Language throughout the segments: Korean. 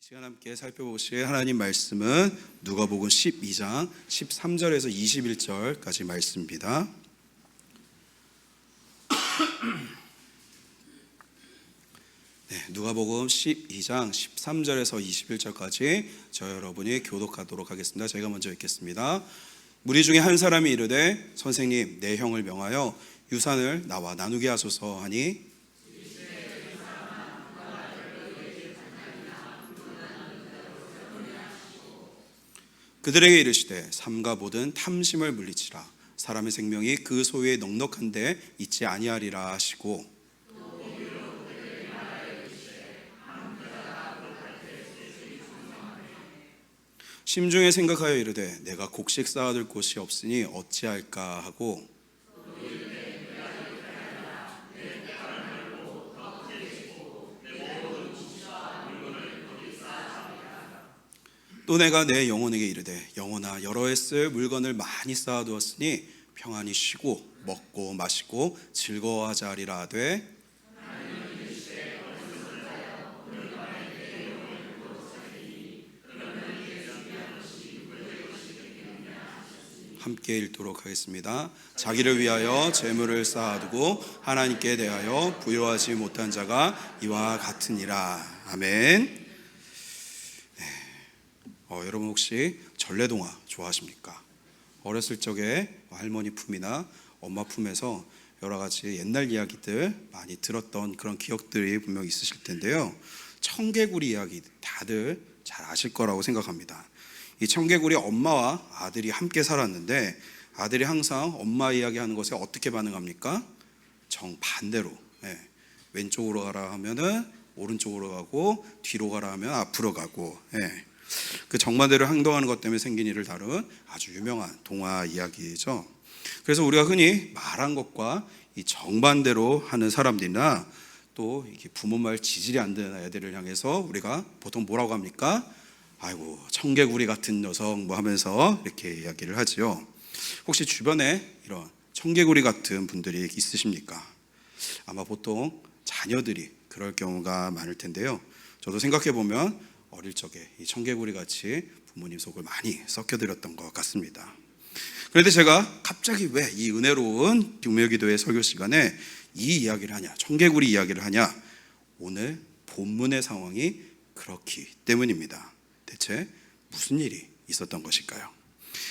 시간 함께 살펴보실 하나님 말씀은 누가복음 12장 13절에서 21절까지 말씀입니다. 누가복음 12장 13절에서 21절까지 저 여러분이 교독하도록 하겠습니다. 제가 먼저 읽겠습니다. 무리 중에 한 사람이 이르되 선생님, 내 형을 명하여 유산을 나와 나누게 하소서 하니 그들에게 이르시되 삼가 모든 탐심을 물리치라. 사람의 생명이 그 소유에 넉넉한데 있지 아니하리라 하시고 심중에 생각하여 이르되 내가 곡식 쌓아둘 곳이 없으니 어찌할까 하고 또 내가 내 영혼에게 이르되 영혼아, 여러 해 쓸 물건을 많이 쌓아두었으니 평안히 쉬고 먹고 마시고 즐거워하자 하리라 하되 함께 읽도록 하겠습니다. 자기를 위하여 재물을 쌓아두고 하나님께 대하여 부요하지 못한 자가 이와 같으니라. 아멘. 여러분 혹시 전래동화 좋아하십니까? 어렸을 적에 할머니 품이나 엄마 품에서 여러 가지 옛날 이야기들 많이 들었던 그런 기억들이 분명 있으실 텐데요. 청개구리 이야기 다들 잘 아실 거라고 생각합니다. 이 청개구리 엄마와 아들이 함께 살았는데 아들이 항상 엄마 이야기하는 것에 어떻게 반응합니까? 정반대로. 왼쪽으로 가라 하면은 오른쪽으로 가고 뒤로 가라 하면 앞으로 가고. 그 정반대로 행동하는 것 때문에 생긴 일을 다룬 아주 유명한 동화 이야기죠. 그래서 우리가 흔히 말한 것과 이 정반대로 하는 사람들이나 또 이게 부모 말 지질이 안 되는 애들을 향해서 우리가 보통 뭐라고 합니까? 아이고 청개구리 같은 녀석 뭐 하면서 이렇게 이야기를 하지요. 혹시 주변에 이런 청개구리 같은 분들이 있으십니까? 아마 보통 자녀들이 그럴 경우가 많을 텐데요. 저도 생각해 보면 어릴 적에 이 청개구리 같이 부모님 속을 많이 썩혀드렸던 것 같습니다. 그런데 제가 갑자기 왜 이 은혜로운 금요기도회 설교 시간에 이 이야기를 하냐, 청개구리 이야기를 하냐? 오늘 본문의 상황이 그렇기 때문입니다. 대체 무슨 일이 있었던 것일까요?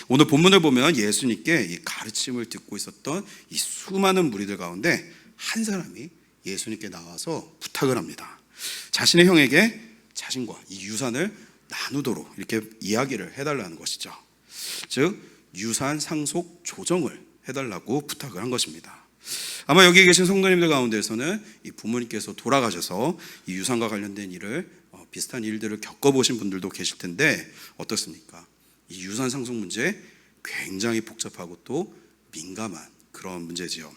오늘 본문을 보면 예수님께 이 가르침을 듣고 있었던 이 수많은 무리들 가운데 한 사람이 예수님께 나와서 부탁을 합니다. 자신의 형에게 자신과 이 유산을 나누도록 이렇게 이야기를 해달라는 것이죠. 즉 유산 상속 조정을 해달라고 부탁을 한 것입니다. 아마 여기 계신 성도님들 가운데서는 이 부모님께서 돌아가셔서 이 유산과 관련된 일을 비슷한 일들을 겪어보신 분들도 계실 텐데 어떻습니까? 이 유산 상속 문제 굉장히 복잡하고 또 민감한 그런 문제지요.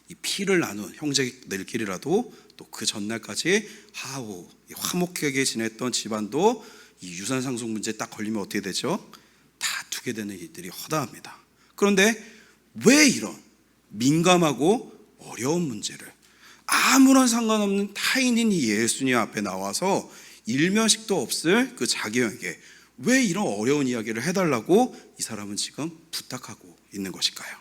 이 피를 나눈 형제들끼리라도 또 그 전날까지 화목하게 지냈던 집안도 이 유산 상속 문제에 딱 걸리면 어떻게 되죠? 다투게 되는 일들이 허다합니다. 그런데 왜 이런 민감하고 어려운 문제를 아무런 상관없는 타인인 이 예수님 앞에 나와서 일면식도 없을 그 자기 형에게 왜 이런 어려운 이야기를 해달라고 이 사람은 지금 부탁하고 있는 것일까요?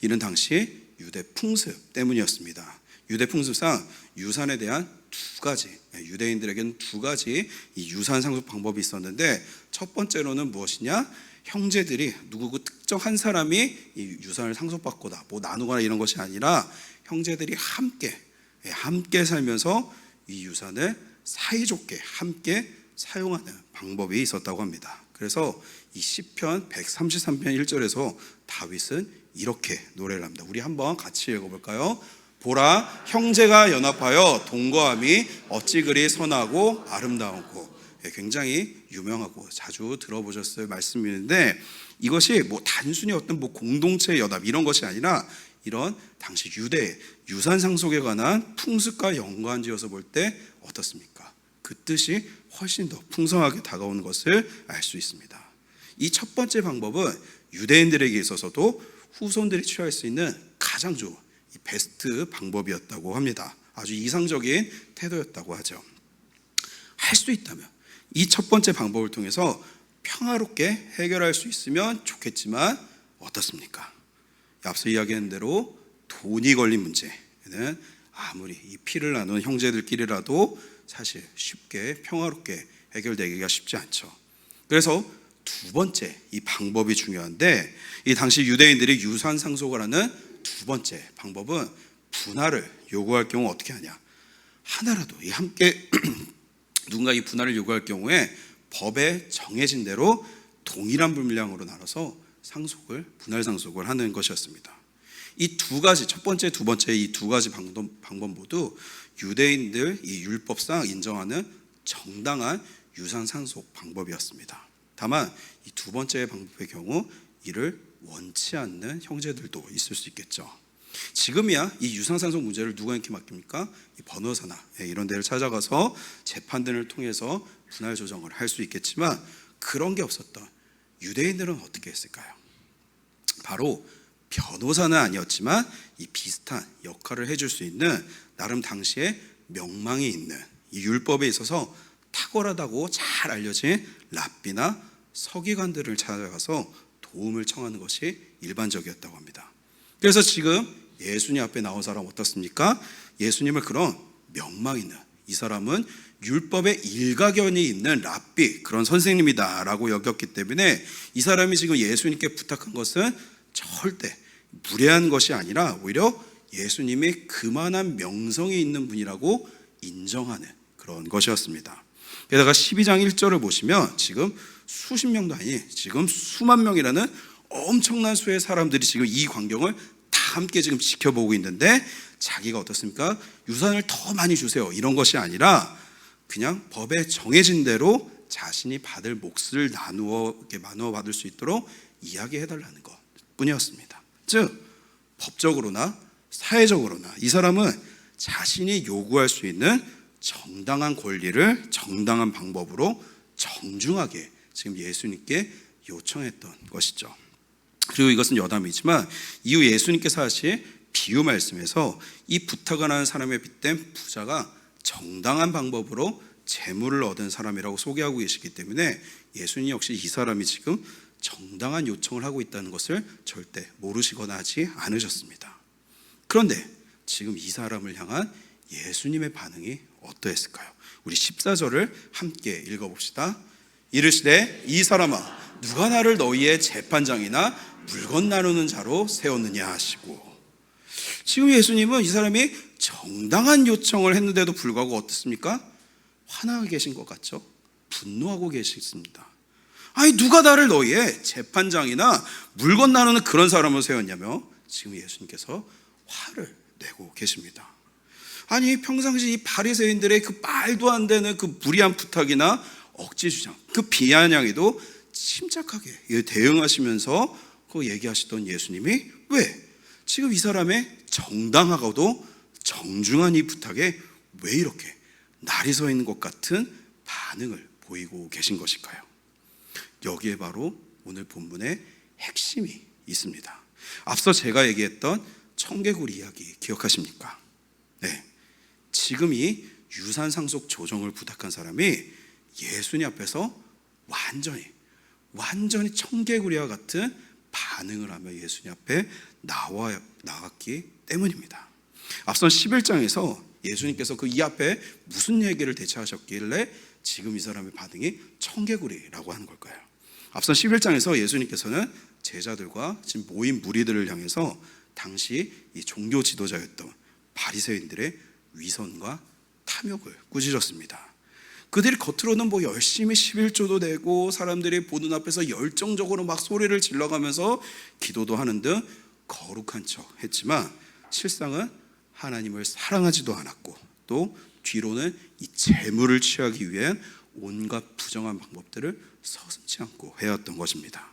이는 당시 유대 풍습 때문이었습니다. 유대 풍습상 유산에 대한 두 가지, 유대인들에게는 두 가지 이 유산 상속 방법이 있었는데 첫 번째로는 무엇이냐? 형제들이 누구 특정 한 사람이 이 유산을 상속받거나 뭐 나누거나 이런 것이 아니라 형제들이 함께 살면서 이 유산을 사이좋게 함께 사용하는 방법이 있었다고 합니다. 그래서 이 시편 133편 1절에서 다윗은 이렇게 노래를 합니다. 우리 한번 같이 읽어볼까요? 보라, 형제가 연합하여 동거함이 어찌 그리 선하고 아름다운고. 굉장히 유명하고 자주 들어보셨을 말씀인데 이것이 뭐 단순히 어떤 뭐 공동체 연합 이런 것이 아니라 이런 당시 유대 유산 상속에 관한 풍습과 연관지어서 볼 때 어떻습니까? 그 뜻이 훨씬 더 풍성하게 다가오는 것을 알 수 있습니다. 이 첫 번째 방법은 유대인들에게 있어서도 후손들이 취할 수 있는 가장 좋은 베스트 방법이었다고 합니다. 아주 이상적인 태도였다고 하죠. 할 수 있다면 이 첫 번째 방법을 통해서 평화롭게 해결할 수 있으면 좋겠지만 어떻습니까? 앞서 이야기한 대로 돈이 걸린 문제는 아무리 이 피를 나눈 형제들끼리라도 사실 쉽게 평화롭게 해결되기가 쉽지 않죠. 그래서 두 번째 이 방법이 중요한데, 이 당시 유대인들이 유산 상속을 하는 두 번째 방법은 분할을 요구할 경우 어떻게 하냐. 하나라도 함께 누군가 이 분할을 요구할 경우에 법에 정해진 대로 동일한 분량으로 나눠서 분할 상속을 하는 것이었습니다. 이 두 가지, 첫 번째, 두 번째 이 두 가지 방법 모두 유대인들 이 율법상 인정하는 정당한 유산 상속 방법이었습니다. 다만 이 두 번째 방법의 경우 이를 원치 않는 형제들도 있을 수 있겠죠. 지금이야 이 유산 상속 문제를 누구에게 맡깁니까? 이 변호사나 이런 데를 찾아가서 재판들을 통해서 분할 조정을 할 수 있겠지만, 그런 게 없었던 유대인들은 어떻게 했을까요? 바로 변호사는 아니었지만 이 비슷한 역할을 해줄 수 있는 나름 당시에 명망이 있는 이 율법에 있어서 탁월하다고 잘 알려진 랍비나 서기관들을 찾아가서 도움을 청하는 것이 일반적이었다고 합니다. 그래서 지금 예수님 앞에 나온 사람 어떻습니까? 예수님을 그런 명망 있는, 이 사람은 율법에 일가견이 있는 랍비, 그런 선생님이다라고 여겼기 때문에 이 사람이 지금 예수님께 부탁한 것은 절대 무례한 것이 아니라 오히려 예수님이 그만한 명성이 있는 분이라고 인정하는 그런 것이었습니다. 게다가 12장 1절을 보시면 지금 수십 명도 아니 지금 수만 명이라는 엄청난 수의 사람들이 지금 이 광경을 다 함께 지금 지켜보고 있는데, 자기가 어떻습니까? 유산을 더 많이 주세요 이런 것이 아니라 그냥 법에 정해진 대로 자신이 받을 몫을 나누어 받을 수 있도록 이야기해달라는 것 뿐이었습니다. 즉 법적으로나 사회적으로나 이 사람은 자신이 요구할 수 있는 정당한 권리를 정당한 방법으로 정중하게 지금 예수님께 요청했던 것이죠. 그리고 이것은 여담이지만 이후 예수님께서 하신 비유 말씀에서 이 부탁을 하는 사람에 빗댄 부자가 정당한 방법으로 재물을 얻은 사람이라고 소개하고 계시기 때문에 예수님 역시 이 사람이 지금 정당한 요청을 하고 있다는 것을 절대 모르시거나 하지 않으셨습니다. 그런데 지금 이 사람을 향한 예수님의 반응이 어떠했을까요? 우리 14절을 함께 읽어봅시다. 이르시되 이 사람아 누가 나를 너희의 재판장이나 물건 나누는 자로 세웠느냐 하시고, 지금 예수님은 이 사람이 정당한 요청을 했는데도 불구하고 어떻습니까? 화나게 계신 것 같죠? 분노하고 계십니다. 아니 누가 나를 너희의 재판장이나 물건 나누는 그런 사람으로 세웠냐며 지금 예수님께서 화를 내고 계십니다. 아니 평상시 이 바리새인들의 그 말도 안 되는 그 무리한 부탁이나 억지 주장, 그 비아냥에도 침착하게 대응하시면서 그 얘기하시던 예수님이 왜 지금 이 사람의 정당하고도 정중한 이 부탁에 왜 이렇게 날이 서 있는 것 같은 반응을 보이고 계신 것일까요? 여기에 바로 오늘 본문의 핵심이 있습니다. 앞서 제가 얘기했던 청개구리 이야기 기억하십니까? 네, 지금 이 유산 상속 조정을 부탁한 사람이 예수님 앞에서 완전히 청개구리와 같은 반응을 하며 예수님 앞에 나왔기 때문입니다. 앞선 11장에서 예수님께서 그 이 앞에 무슨 얘기를 대처하셨길래 지금 이 사람의 반응이 청개구리라고 하는 걸까요? 앞선 11장에서 예수님께서는 제자들과 지금 모인 무리들을 향해서 당시 이 종교 지도자였던 바리새인들의 위선과 탐욕을 꾸짖었습니다. 그들이 겉으로는 뭐 열심히 11조도 내고 사람들이 보는 앞에서 열정적으로 막 소리를 질러가면서 기도도 하는 등 거룩한 척 했지만 실상은 하나님을 사랑하지도 않았고 또 뒤로는 이 재물을 취하기 위한 온갖 부정한 방법들을 서슴지 않고 해왔던 것입니다.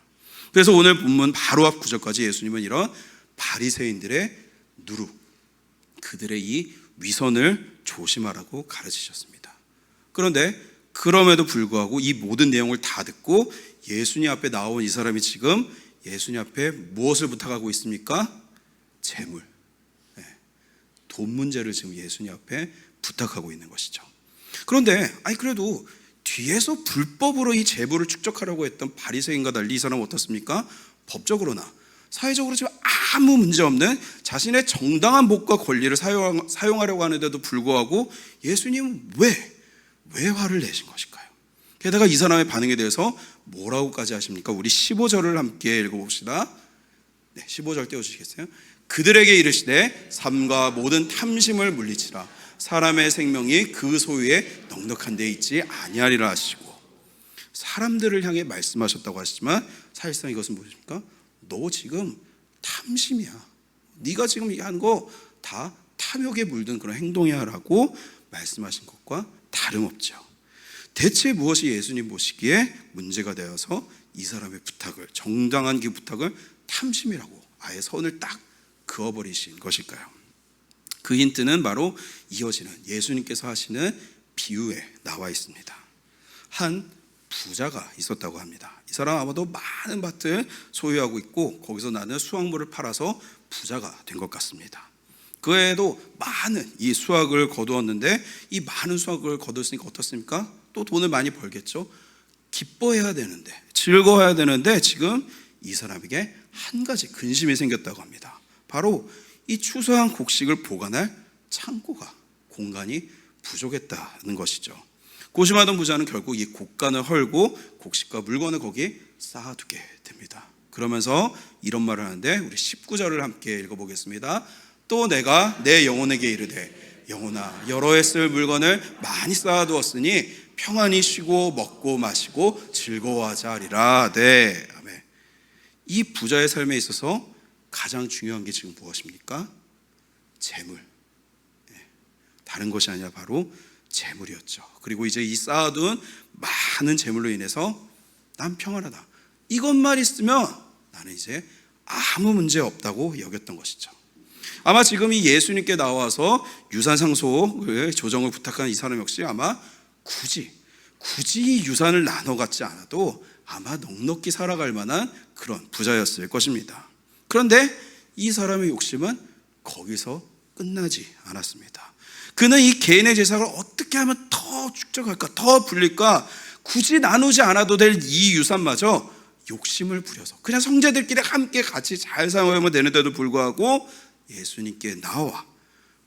그래서 오늘 본문 바로 앞 구절까지 예수님은 이런 바리새인들의 누룩, 그들의 이 위선을 조심하라고 가르치셨습니다. 그런데 그럼에도 불구하고 이 모든 내용을 다 듣고 예수님 앞에 나온 이 사람이 지금 예수님 앞에 무엇을 부탁하고 있습니까? 재물, 돈 문제를 지금 예수님 앞에 부탁하고 있는 것이죠. 그런데 그래도 뒤에서 불법으로 이 재물을 축적하려고 했던 바리새인과 달리 이 사람은 어떻습니까? 법적으로나 사회적으로 지금 아무 문제 없는 자신의 정당한 복과 권리를 사용하려고 하는데도 불구하고 예수님은 왜 화를 내신 것일까요? 게다가 이 사람의 반응에 대해서 뭐라고까지 하십니까? 우리 15절을 함께 읽어봅시다. 15절 띄워주시겠어요? 그들에게 이르시되 삶과 모든 탐심을 물리치라. 사람의 생명이 그 소유에 넉넉한 데 있지 아니하리라 하시고, 사람들을 향해 말씀하셨다고 하시지만 사실상 이것은 무엇입니까? 너 지금 탐심이야. 네가 지금 하는 거 다 탐욕에 물든 그런 행동이야 라고 말씀하신 것과 다름없죠. 대체 무엇이 예수님 보시기에 문제가 되어서 이 사람의 부탁을, 정당한 그 부탁을 탐심이라고 아예 선을 딱 그어버리신 것일까요? 그 힌트는 바로 이어지는 예수님께서 하시는 비유에 나와 있습니다. 한 부자가 있었다고 합니다. 이 사람 아마도 많은 밭을 소유하고 있고 거기서 나는 수확물을 팔아서 부자가 된 것 같습니다. 그 해에도 많은 이 수확을 거두었는데 이 많은 수확을 거뒀으니까 어떻습니까? 또 돈을 많이 벌겠죠. 기뻐해야 되는데, 즐거워해야 되는데 지금 이 사람에게 한 가지 근심이 생겼다고 합니다. 바로 이 추수한 곡식을 보관할 창고가, 공간이 부족했다는 것이죠. 고심하던 부자는 결국 이 곡간을 헐고 곡식과 물건을 거기 쌓아두게 됩니다. 그러면서 이런 말을 하는데 우리 19절을 함께 읽어보겠습니다. 또 내가 내 영혼에게 이르되 영혼아 여러 해 쓸 물건을 많이 쌓아두었으니 평안히 쉬고 먹고 마시고 즐거워하자 하리라. 네, 아멘. 이 부자의 삶에 있어서 가장 중요한 게 지금 무엇입니까? 재물. 다른 것이 아니라 바로 재물이었죠. 그리고 이제 이 쌓아둔 많은 재물로 인해서 난 평안하다, 이것만 있으면 나는 이제 아무 문제 없다고 여겼던 것이죠. 아마 지금 이 예수님께 나와서 유산 상속을 조정을 부탁한 이 사람 역시 아마 굳이 유산을 나눠 갖지 않아도 아마 넉넉히 살아갈 만한 그런 부자였을 것입니다. 그런데 이 사람의 욕심은 거기서 끝나지 않았습니다. 그는 이 개인의 재산을 어떻게 하면 더 축적할까, 더 불릴까, 굳이 나누지 않아도 될 이 유산마저 욕심을 부려서 그냥 형제들끼리 함께 같이 잘 사용하면 되는데도 불구하고 예수님께 나와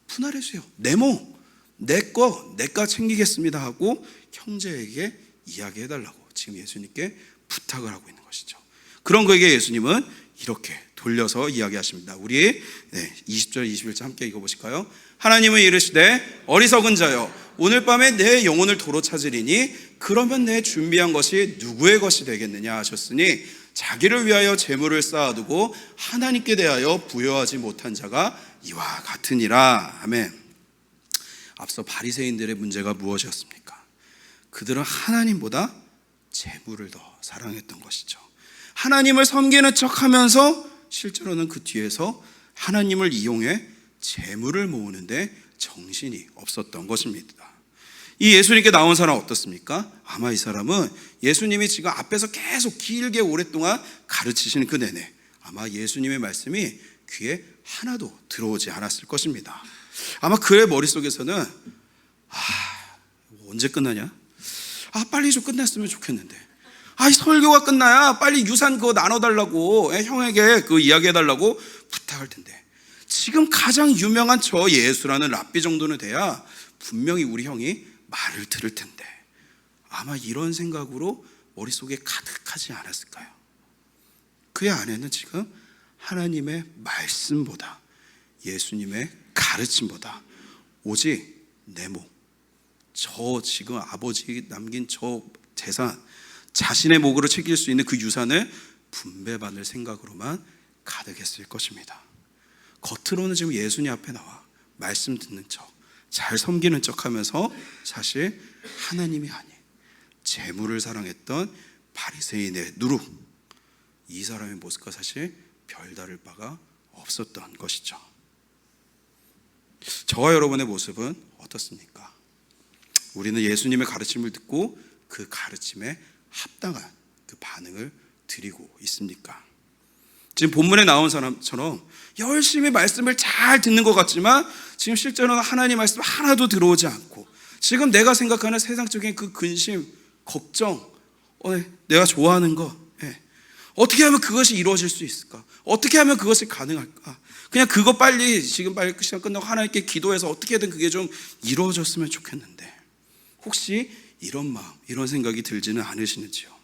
분할해주세요, 내 몸, 내가 챙기겠습니다 하고 형제에게 이야기해달라고 지금 예수님께 부탁을 하고 있는 것이죠. 그런 그에게 예수님은 이렇게 돌려서 이야기하십니다. 우리 20절 21절 함께 읽어보실까요? 하나님은 이르시되 어리석은 자여 오늘 밤에 내 영혼을 도로 찾으리니 그러면 내 준비한 것이 누구의 것이 되겠느냐 하셨으니 자기를 위하여 재물을 쌓아두고 하나님께 대하여 부여하지 못한 자가 이와 같으니라. 아멘. 앞서 바리새인들의 문제가 무엇이었습니까? 그들은 하나님보다 재물을 더 사랑했던 것이죠. 하나님을 섬기는 척하면서 실제로는 그 뒤에서 하나님을 이용해 재물을 모으는데 정신이 없었던 것입니다. 이 예수님께 나온 사람 어떻습니까? 아마 이 사람은 예수님이 지금 앞에서 계속 길게 오랫동안 가르치시는 그 내내 아마 예수님의 말씀이 귀에 하나도 들어오지 않았을 것입니다. 아마 그의 머릿속에서는 언제 끝나냐? 빨리 좀 끝났으면 좋겠는데, 이 설교가 끝나야 빨리 유산 그거 나눠달라고, 형에게 그 이야기해달라고 부탁할 텐데, 지금 가장 유명한 저 예수라는 랍비 정도는 돼야 분명히 우리 형이 말을 들을 텐데, 아마 이런 생각으로 머릿속에 가득하지 않았을까요? 그의 안에는 지금 하나님의 말씀보다, 예수님의 가르침보다 오직 내 몸, 저 지금 아버지 남긴 저 재산, 자신의 목으로 챙길 수 있는 그 유산을 분배받을 생각으로만 가득했을 것입니다. 겉으로는 지금 예수님 앞에 나와 말씀 듣는 척, 잘 섬기는 척 하면서 사실 하나님이 아닌 재물을 사랑했던 바리새인의 누룩, 이 사람의 모습과 사실 별다를 바가 없었던 것이죠. 저와 여러분의 모습은 어떻습니까? 우리는 예수님의 가르침을 듣고 그 가르침에 합당한 그 반응을 드리고 있습니까? 지금 본문에 나온 사람처럼 열심히 말씀을 잘 듣는 것 같지만 지금 실제로는 하나님 말씀 하나도 들어오지 않고 지금 내가 생각하는 세상적인 그 근심, 걱정, 내가 좋아하는 거, 어떻게 하면 그것이 이루어질 수 있을까? 어떻게 하면 그것이 가능할까? 그냥 그거 지금 빨리 시간 끝나고 하나님께 기도해서 어떻게든 그게 좀 이루어졌으면 좋겠는데, 혹시 이런 마음, 이런 생각이 들지는 않으시는지요?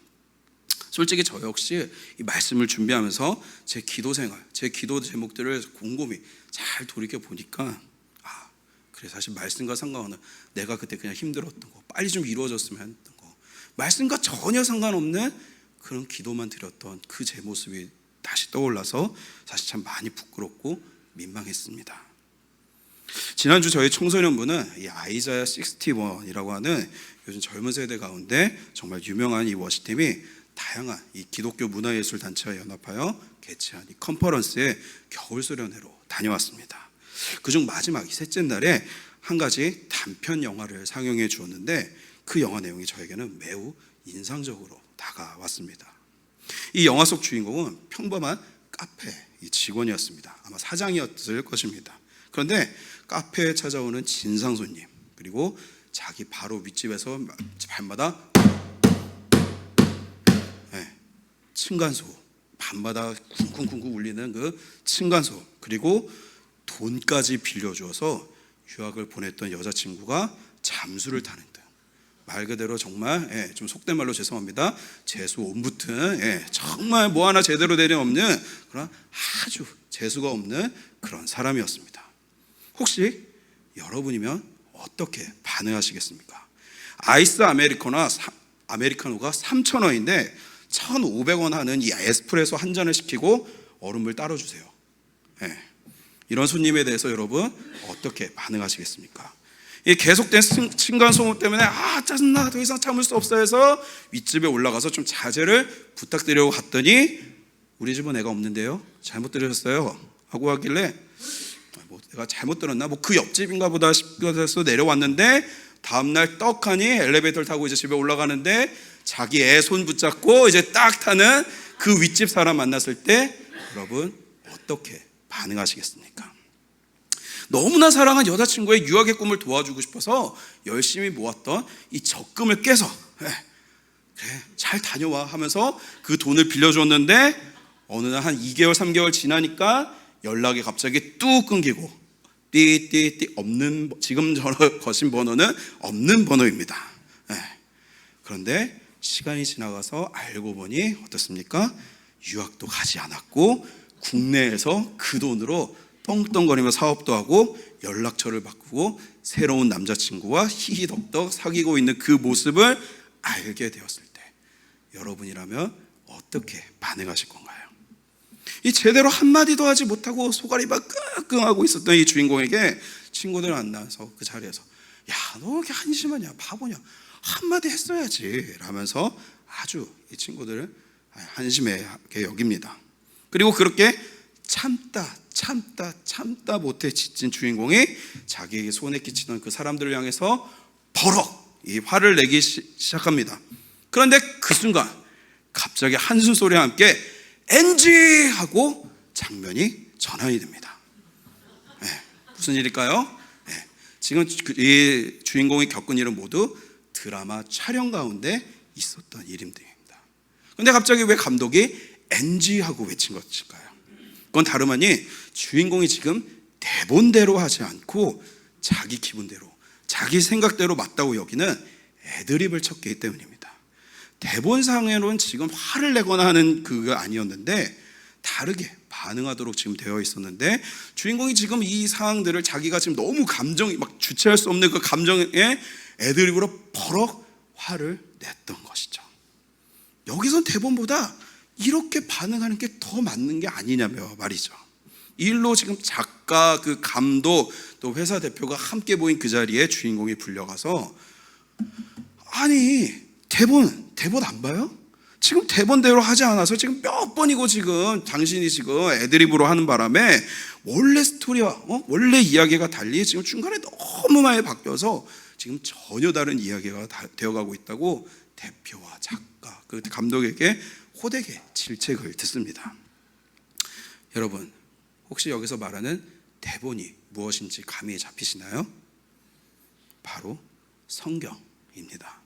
솔직히 저 역시 이 말씀을 준비하면서 제 기도 생활, 제 기도 제목들을 곰곰이 잘 돌이켜 보니까, 그래, 사실 말씀과 상관없는, 내가 그때 그냥 힘들었던 거, 빨리 좀 이루어졌으면 했던 거, 말씀과 전혀 상관없는 그런 기도만 드렸던 그 제 모습이 다시 떠올라서 사실 참 많이 부끄럽고 민망했습니다. 지난주 저희 청소년부는 이 아이자야 61이라고 하는 요즘 젊은 세대 가운데 정말 유명한 이 워시팀이 다양한 이 기독교 문화예술 단체와 연합하여 개최한 이 컨퍼런스에 겨울 수련회로 다녀왔습니다. 그중 마지막 이 셋째 날에 한 가지 단편 영화를 상영해 주었는데, 그 영화 내용이 저에게는 매우 인상적으로 다가왔습니다. 이 영화 속 주인공은 평범한 카페 직원이었습니다. 아마 사장이었을 것입니다. 그런데 카페에 찾아오는 진상 손님, 그리고 자기 바로 윗집에서 밤마다 층간소음, 밤마다 쿵쿵쿵쿵 울리는 그 층간소음, 그리고 돈까지 빌려주어서 유학을 보냈던 여자친구가 잠수를 타는 등, 말 그대로 정말 좀 속된 말로 죄송합니다, 재수 옴붙은, 정말 뭐 하나 제대로 되는 없는 그런 아주 재수가 없는 그런 사람이었습니다. 혹시 여러분이면 어떻게 반응하시겠습니까? 아이스 아메리카노가 3,000원인데 1,500원 하는 이 에스프레소 한 잔을 시키고 얼음물 따로 주세요. 이런 손님에 대해서 여러분 어떻게 반응하시겠습니까? 이 계속된 층간소음 때문에 짜증나, 더 이상 참을 수 없어 해서 윗집에 올라가서 좀 자제를 부탁드리려고 갔더니, 우리 집은 애가 없는데요, 잘못 들으셨어요 하고 하길래, 내가 잘못 들었나, 그 옆집인가 보다 싶어서 내려왔는데, 다음날 떡하니 엘리베이터를 타고 이제 집에 올라가는데 자기 애 손 붙잡고 이제 딱 타는 그 윗집 사람 만났을 때 여러분 어떻게 반응하시겠습니까? 너무나 사랑한 여자친구의 유학의 꿈을 도와주고 싶어서 열심히 모았던 이 적금을 깨서 그래 잘 다녀와 하면서 그 돈을 빌려줬는데, 어느 날 한 2개월 3개월 지나니까 연락이 갑자기 뚝 끊기고, 띠띠띠 없는, 지금 거신 번호는 없는 번호입니다. 그런데 시간이 지나가서 알고 보니 어떻습니까? 유학도 가지 않았고 국내에서 그 돈으로 떵떵거리며 사업도 하고 연락처를 바꾸고 새로운 남자친구와 히히덕덕 사귀고 있는 그 모습을 알게 되었을 때 여러분이라면 어떻게 반응하실 건가요? 이 제대로 한마디도 하지 못하고 소갈이 막 끙끙하고 있었던 이 주인공에게 친구들 만나서 그 자리에서, 야, 너 이렇게 한심하냐, 바보냐, 한마디 했어야지 라면서 아주 이 친구들을 한심하게 여깁니다. 그리고 그렇게 참다 못해 지친 주인공이 자기에게 손에 끼치던 그 사람들을 향해서 버럭 이 화를 내기 시작합니다. 그런데 그 순간 갑자기 한숨 소리와 함께 NG 하고 장면이 전환이 됩니다. 무슨 일일까요? 지금 이 주인공이 겪은 일은 모두 드라마 촬영 가운데 있었던 일입니다. 그런데 갑자기 왜 감독이 NG 하고 외친 것일까요? 그건 다름 아니 주인공이 지금 대본대로 하지 않고 자기 기분대로, 자기 생각대로 맞다고 여기는 애드립을 쳤기 때문입니다. 대본상으로는 지금 화를 내거나 하는 그거 아니었는데 다르게 반응하도록 지금 되어 있었는데, 주인공이 지금 이 상황들을 자기가 지금 너무 감정이 막 주체할 수 없는 그 감정에 애드립으로 버럭 화를 냈던 것이죠. 여기선 대본보다 이렇게 반응하는 게 더 맞는 게 아니냐며 말이죠. 이 일로 지금 작가, 그 감독, 또 회사 대표가 함께 모인 그 자리에 주인공이 불려가서, 아니 대본 안 봐요? 지금 대본대로 하지 않아서 지금 몇 번이고 지금 당신이 지금 애드립으로 하는 바람에 원래 스토리와 원래 이야기가 달리 지금 중간에 너무 많이 바뀌어서 지금 전혀 다른 이야기가 되어가고 있다고 대표와 작가, 그 감독에게 호되게 질책을 듣습니다. 여러분 혹시 여기서 말하는 대본이 무엇인지 감이 잡히시나요? 바로 성경입니다.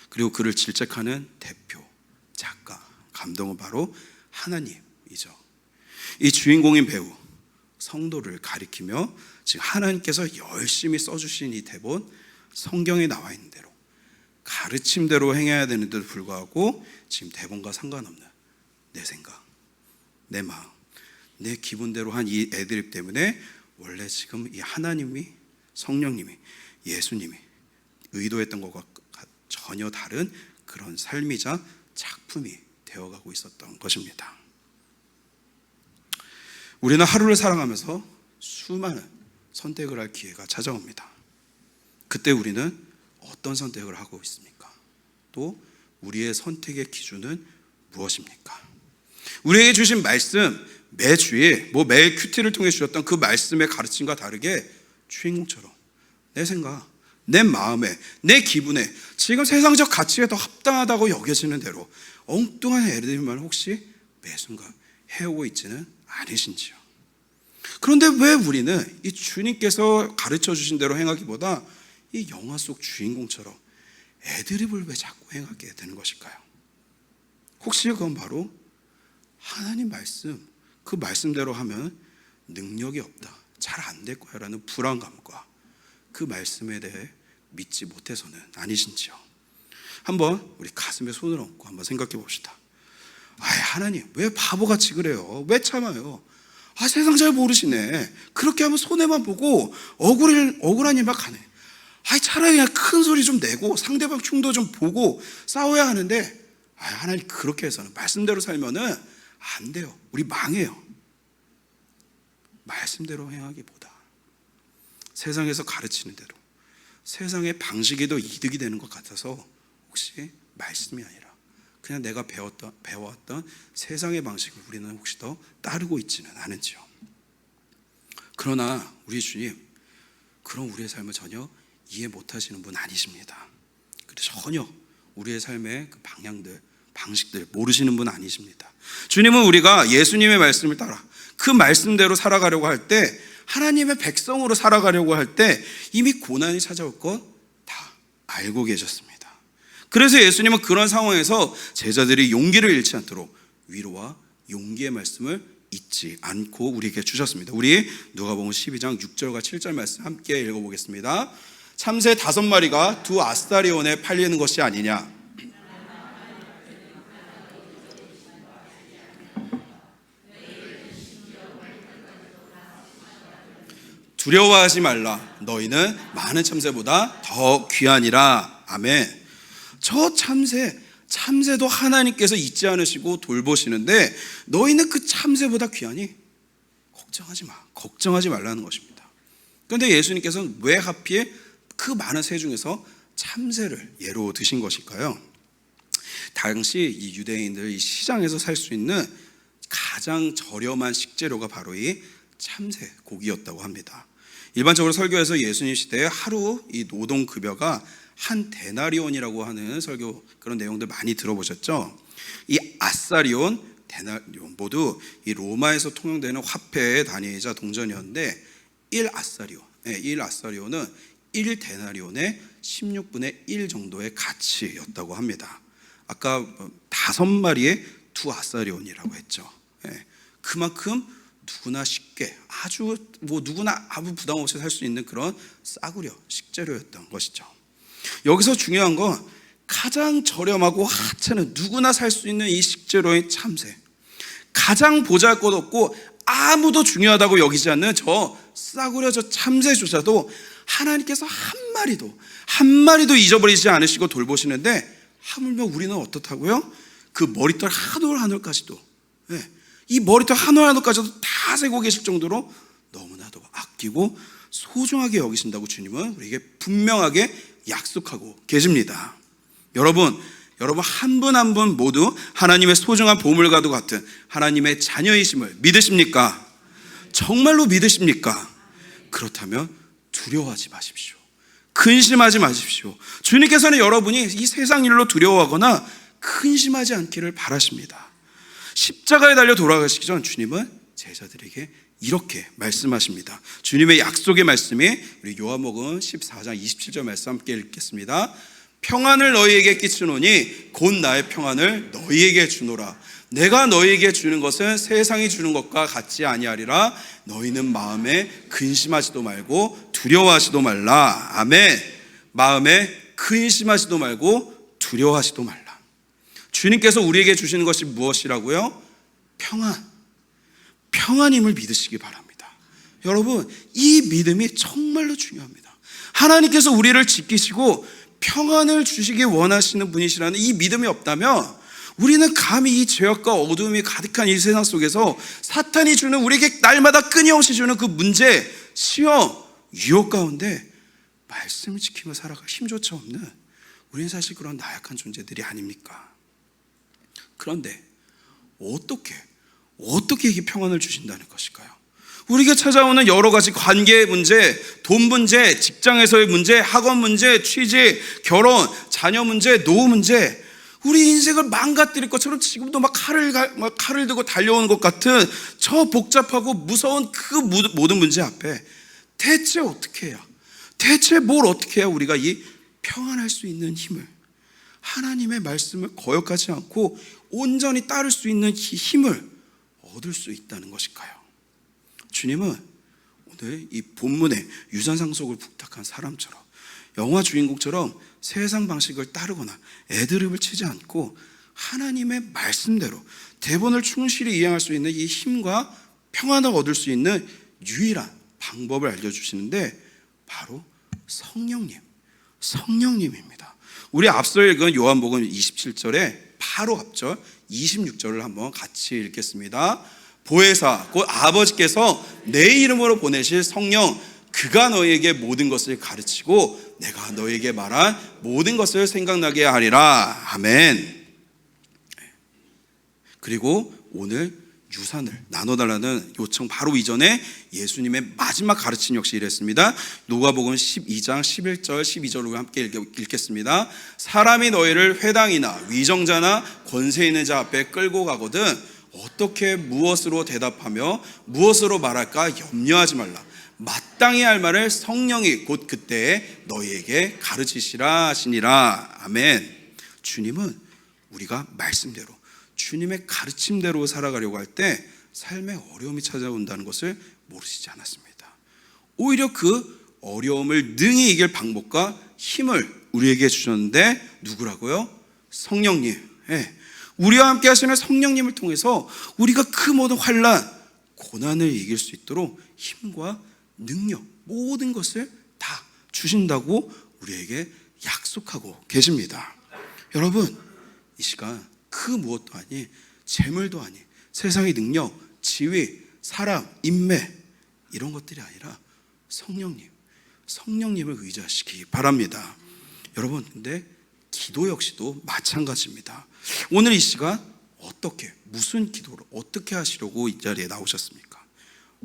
그리고 그를 질책하는 대표, 작가, 감독은 바로 하나님이죠. 이 주인공인 배우, 성도를 가리키며 지금 하나님께서 열심히 써주신 이 대본, 성경에 나와 있는 대로 가르침대로 행해야 되는데도 불구하고 지금 대본과 상관없는 내 생각, 내 마음, 내 기분대로 한 이 애드립 때문에 원래 지금 이 하나님이, 성령님이, 예수님이 의도했던 것과 전혀 다른 그런 삶이자 작품이 되어가고 있었던 것입니다. 우리는 하루를 살아가면서 수많은 선택을 할 기회가 찾아옵니다. 그때 우리는 어떤 선택을 하고 있습니까? 또 우리의 선택의 기준은 무엇입니까? 우리에게 주신 말씀, 매주일 매일 큐티를 통해 주셨던 그 말씀의 가르침과 다르게 주인공처럼 내 생각, 내 마음에, 내 기분에 지금 세상적 가치에 더 합당하다고 여겨지는 대로 엉뚱한 애들만 혹시 매 순간 해오고 있지는 않으신지요? 그런데 왜 우리는 이 주님께서 가르쳐 주신 대로 행하기보다 이 영화 속 주인공처럼 애드립을 왜 자꾸 행하게 되는 것일까요? 혹시 그건 바로 하나님 말씀, 그 말씀대로 하면 능력이 없다, 잘 안 될 거야 라는 불안감과 그 말씀에 대해 믿지 못해서는 아니신지요? 한번 우리 가슴에 손을 얹고 한번 생각해 봅시다. 하나님 왜 바보같이 그래요? 왜 참아요? 세상 잘 모르시네. 그렇게 하면 손해만 보고 억울한 일만 가네. 차라리 그냥 큰 소리 좀 내고 상대방 흉도 좀 보고 싸워야 하는데 하나님 그렇게 해서는 말씀대로 살면은 안 돼요. 우리 망해요. 말씀대로 행하기보다 세상에서 가르치는 대로 세상의 방식이 더 이득이 되는 것 같아서 혹시 말씀이 아니라 그냥 내가 배워왔던 세상의 방식을 우리는 혹시 더 따르고 있지는 않은지요? 그러나 우리 주님, 그런 우리의 삶을 전혀 이해 못하시는 분 아니십니다. 전혀 우리의 삶의 그 방향들, 방식들 모르시는 분 아니십니다. 주님은 우리가 예수님의 말씀을 따라 그 말씀대로 살아가려고 할 때, 하나님의 백성으로 살아가려고 할 때 이미 고난이 찾아올 것 다 알고 계셨습니다. 그래서 예수님은 그런 상황에서 제자들이 용기를 잃지 않도록 위로와 용기의 말씀을 잊지 않고 우리에게 주셨습니다. 우리 누가복음 12장 6절과 7절 말씀 함께 읽어보겠습니다. 참새 5마리가 2 아스타리온에 팔리는 것이 아니냐? 두려워하지 말라. 너희는 많은 참새보다 더 귀하니라. 아멘. 저 참새도 하나님께서 잊지 않으시고 돌보시는데 너희는 그 참새보다 귀하니 걱정하지 말라는 것입니다. 그런데 예수님께서는 왜 하필 그 많은 새 중에서 참새를 예로 드신 것일까요? 당시 이 유대인들 이 시장에서 살 수 있는 가장 저렴한 식재료가 바로 이 참새 고기였다고 합니다. 일반적으로 설교에서 예수님 시대에 하루 이 노동급여가 한 데나리온이라고 하는 설교 그런 내용들 많이 들어보셨죠? 이 아사리온, 데나리온 모두 이 로마에서 통용되는 화폐의 단위이자 동전이었는데 1아사리온은 1데나리온의 16분의 1 정도의 가치였다고 합니다. 아까 5마리의 2 아사리온이라고 했죠. 그만큼 누구나 쉽게 누구나 아무 부담 없이 살 수 있는 그런 싸구려 식재료였던 것이죠. 여기서 중요한 건 가장 저렴하고 하찮은 누구나 살 수 있는 이 식재료의 참새, 가장 보잘것없고 아무도 중요하다고 여기지 않는 저 싸구려 저 참새조차도 하나님께서 한 마리도 잊어버리지 않으시고 돌보시는데 하물며 우리는 어떻다고요? 그 머리털 한 올 한 올까지도, 이 머리털 한 올 한 올까지도 다 세고 계실 정도로 너무나도 아끼고 소중하게 여기신다고 주님은 우리에게 분명하게 약속하고 계십니다. 여러분 한 분 한 분 모두 하나님의 소중한 보물과도 같은 하나님의 자녀이심을 믿으십니까? 정말로 믿으십니까? 그렇다면 두려워하지 마십시오. 근심하지 마십시오. 주님께서는 여러분이 이 세상 일로 두려워하거나 근심하지 않기를 바라십니다. 십자가에 달려 돌아가시기 전 주님은 제자들에게 이렇게 말씀하십니다. 주님의 약속의 말씀이 우리 요한복음 14장 27절 말씀 함께 읽겠습니다. 평안을 너희에게 끼치노니 곧 나의 평안을 너희에게 주노라. 내가 너희에게 주는 것은 세상이 주는 것과 같지 아니하리라. 너희는 마음에 근심하지도 말고 두려워하지도 말라. 아멘. 마음에 근심하지도 말고 두려워하지도 말라. 주님께서 우리에게 주시는 것이 무엇이라고요? 평안임을 믿으시기 바랍니다. 여러분, 이 믿음이 정말로 중요합니다. 하나님께서 우리를 지키시고 평안을 주시기 원하시는 분이시라는 이 믿음이 없다면 우리는 감히 이 죄악과 어두움이 가득한 이 세상 속에서 사탄이 주는, 우리에게 날마다 끊임없이 주는 그 문제, 시험, 유혹 가운데 말씀을 지키며 살아갈 힘조차 없는 우리는 사실 그런 나약한 존재들이 아닙니까? 그런데 어떻게 이 평안을 주신다는 것일까요? 우리에게 찾아오는 여러 가지 관계의 문제, 돈 문제, 직장에서의 문제, 학원 문제, 취직, 결혼, 자녀 문제, 노후 문제, 우리 인생을 망가뜨릴 것처럼 지금도 막 칼을 들고 달려오는 것 같은 저 복잡하고 무서운 그 모든 문제 앞에 대체 어떻게 해야, 대체 뭘 어떻게 해야 우리가 이 평안할 수 있는 힘을, 하나님의 말씀을 거역하지 않고 온전히 따를 수 있는 이 힘을 얻을 수 있다는 것일까요? 주님은 오늘 이 본문의 유전상속을 부탁한 사람처럼, 영화 주인공처럼 세상 방식을 따르거나 애드립을 치지 않고 하나님의 말씀대로 대본을 충실히 이행할 수 있는 이 힘과 평안을 얻을 수 있는 유일한 방법을 알려주시는데 바로 성령님입니다. 우리 앞서 읽은 요한복음 27절에 바로 앞절 26절을 한번 같이 읽겠습니다. 보혜사 곧 아버지께서 내 이름으로 보내실 성령, 그가 너희에게 모든 것을 가르치고 내가 너희에게 말한 모든 것을 생각나게 하리라. 아멘. 그리고 오늘 유산을 나눠달라는 요청 바로 이전에 예수님의 마지막 가르침 역시 이랬습니다. 누가복음 12장 11절 12절로 함께 읽겠습니다. 사람이 너희를 회당이나 위정자나 권세 있는 자 앞에 끌고 가거든 어떻게 무엇으로 대답하며 무엇으로 말할까 염려하지 말라. 마땅히 할 말을 성령이 곧 그때에 너희에게 가르치시라 하시니라. 아멘. 주님은 우리가 말씀대로, 주님의 가르침대로 살아가려고 할 때 삶에 어려움이 찾아온다는 것을 모르시지 않았습니다. 오히려 그 어려움을 능히 이길 방법과 힘을 우리에게 주셨는데 누구라고요? 성령님. 우리와 함께 하시는 성령님을 통해서 우리가 그 모든 환난, 고난을 이길 수 있도록 힘과 능력, 모든 것을 다 주신다고 우리에게 약속하고 계십니다. 여러분, 이 시간 그 무엇도 아니, 재물도 아니, 세상의 능력, 지위, 사람, 인맥 이런 것들이 아니라 성령님을 의지하시기 바랍니다. 여러분, 근데 기도 역시도 마찬가지입니다. 오늘 이 시간 무슨 기도를 어떻게 하시려고 이 자리에 나오셨습니까?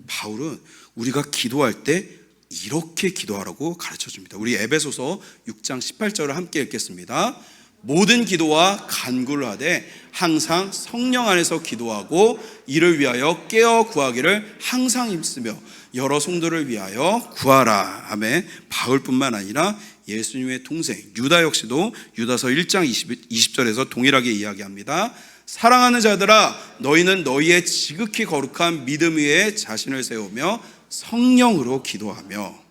바울은 우리가 기도할 때 이렇게 기도하라고 가르쳐줍니다. 우리 에베소서 6장 18절을 함께 읽겠습니다. 모든 기도와 간구를 하되 항상 성령 안에서 기도하고 이를 위하여 깨어 구하기를 항상 힘쓰며 여러 성도를 위하여 구하라. 아멘. 바울뿐만 아니라 예수님의 동생 유다 역시도 유다서 1장 20절에서 동일하게 이야기합니다. 사랑하는 자들아, 너희는 너희의 지극히 거룩한 믿음 위에 자신을 세우며 성령으로 기도하며.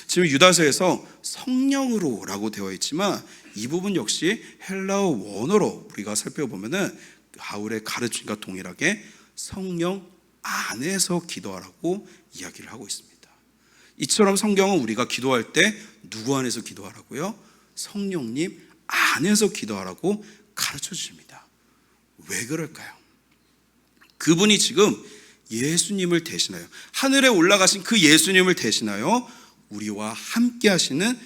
지금 유다서에서 성령으로라고 되어 있지만 이 부분 역시 헬라어 원어로 우리가 살펴보면은 바울의 가르침과 동일하게 성령 안에서 기도하라고 이야기를 하고 있습니다. 이처럼 성경은 우리가 기도할 때 누구 안에서 기도하라고요? 성령님 안에서 기도하라고 가르쳐 주십니다. 왜 그럴까요? 그분이 지금 예수님을 대신하여, 하늘에 올라가신 그 예수님을 대신하여 우리와 함께 하시는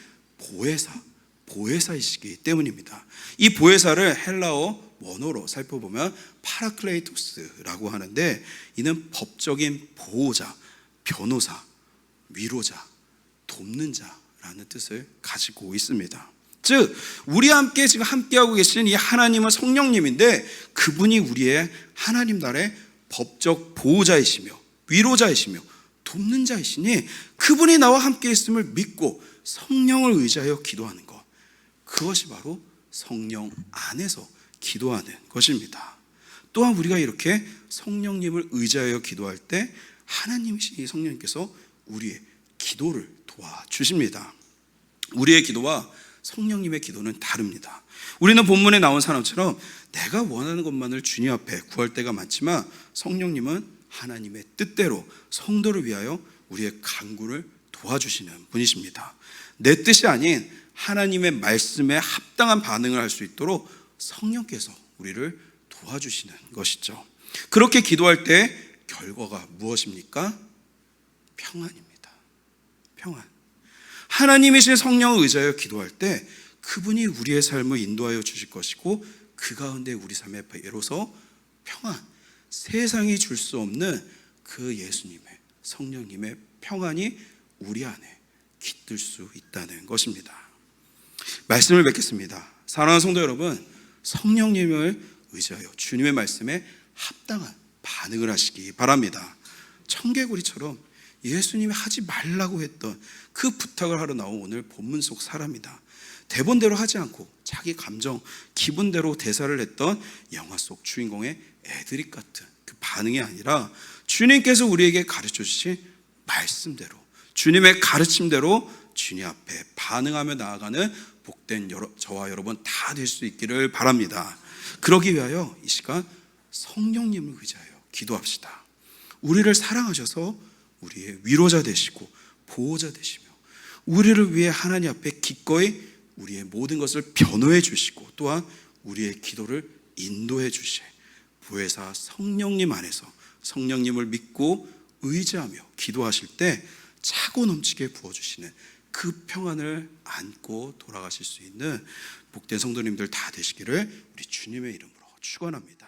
보혜사이시기 때문입니다. 이 보혜사를 헬라어 원어로 살펴보면 파라클레이토스라고 하는데, 이는 법적인 보호자, 변호사, 위로자, 돕는 자라는 뜻을 가지고 있습니다. 즉 우리와 함께 지금 함께하고 계신 이 하나님은 성령님인데, 그분이 우리의 하나님 나라의 법적 보호자이시며 위로자이시며 돕는 자이시니 그분이 나와 함께 있음을 믿고 성령을 의지하여 기도하는 것, 그것이 바로 성령 안에서 기도하는 것입니다. 또한 우리가 이렇게 성령님을 의지하여 기도할 때 하나님이신 성령님께서 우리의 기도를 도와주십니다. 우리의 기도와 성령님의 기도는 다릅니다. 우리는 본문에 나온 사람처럼 내가 원하는 것만을 주님 앞에 구할 때가 많지만, 성령님은 하나님의 뜻대로 성도를 위하여 우리의 간구를 도와주시는 분이십니다. 내 뜻이 아닌 하나님의 말씀에 합당한 반응을 할 수 있도록 성령께서 우리를 도와주시는 것이죠. 그렇게 기도할 때 결과가 무엇입니까? 평안입니다. 평안. 하나님이신 성령을 의지하여 기도할 때 그분이 우리의 삶을 인도하여 주실 것이고, 그 가운데 우리 삶에 비로소 평안, 세상이 줄 수 없는 그 예수님의 성령님의 평안이 우리 안에 깃들 수 있다는 것입니다. 말씀을 맺겠습니다. 사랑하는 성도 여러분, 성령님을 의지하여 주님의 말씀에 합당한 반응을 하시기 바랍니다. 청개구리처럼 예수님이 하지 말라고 했던 그 부탁을 하러 나온 오늘 본문 속 사람이다. 대본대로 하지 않고 자기 감정, 기분대로 대사를 했던 영화 속 주인공의 애드립 같은 그 반응이 아니라, 주님께서 우리에게 가르쳐 주신 말씀대로, 주님의 가르침대로 주님 앞에 반응하며 나아가는 복된 저와 여러분 다 될 수 있기를 바랍니다. 그러기 위하여 이 시간 성령님을 의지하여 기도합시다. 우리를 사랑하셔서 우리의 위로자 되시고 보호자 되시며, 우리를 위해 하나님 앞에 기꺼이 우리의 모든 것을 변호해 주시고, 또한 우리의 기도를 인도해 주실 부회사 성령님 안에서 성령님을 믿고 의지하며 기도하실 때 차고 넘치게 부어주시는 그 평안을 안고 돌아가실 수 있는 복된 성도님들 다 되시기를 우리 주님의 이름으로 축원합니다.